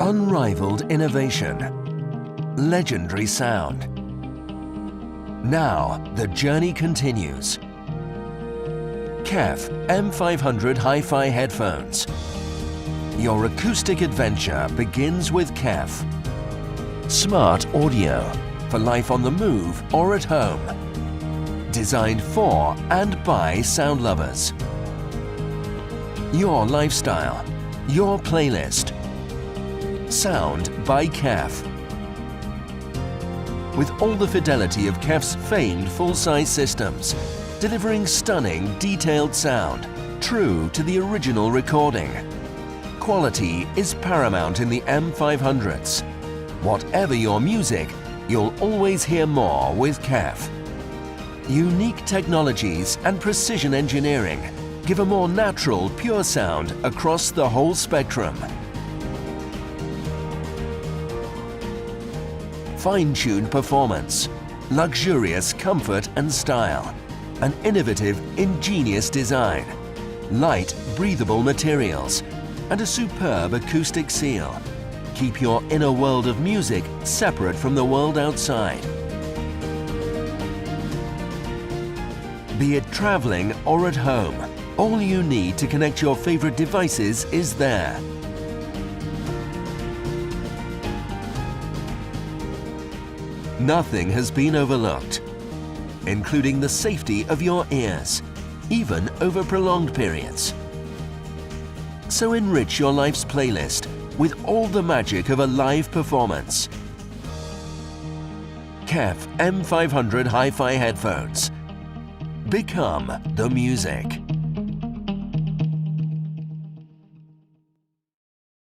Unrivaled innovation. Legendary sound. Now the journey continues. KEF M500 Hi-Fi headphones. Your acoustic adventure begins with KEF. Smart audio for life on the move or at home. Designed for and by sound lovers. Your lifestyle, your playlist. Sound by KEF. With all the fidelity of KEF's famed full-size systems, delivering stunning, detailed sound, true to the original recording. Quality is paramount in the M500s. Whatever your music, you'll always hear more with KEF. Unique technologies and precision engineering give a more natural, pure sound across the whole spectrum. Fine-tuned performance, luxurious comfort and style, an innovative, ingenious design, light, breathable materials, and a superb acoustic seal. Keep your inner world of music separate from the world outside. Be it traveling or at home, all you need to connect your favorite devices is there. Nothing has been overlooked, including the safety of your ears, even over prolonged periods. So enrich your life's playlist with all the magic of a live performance. KEF M500 Hi-Fi headphones. Become the music.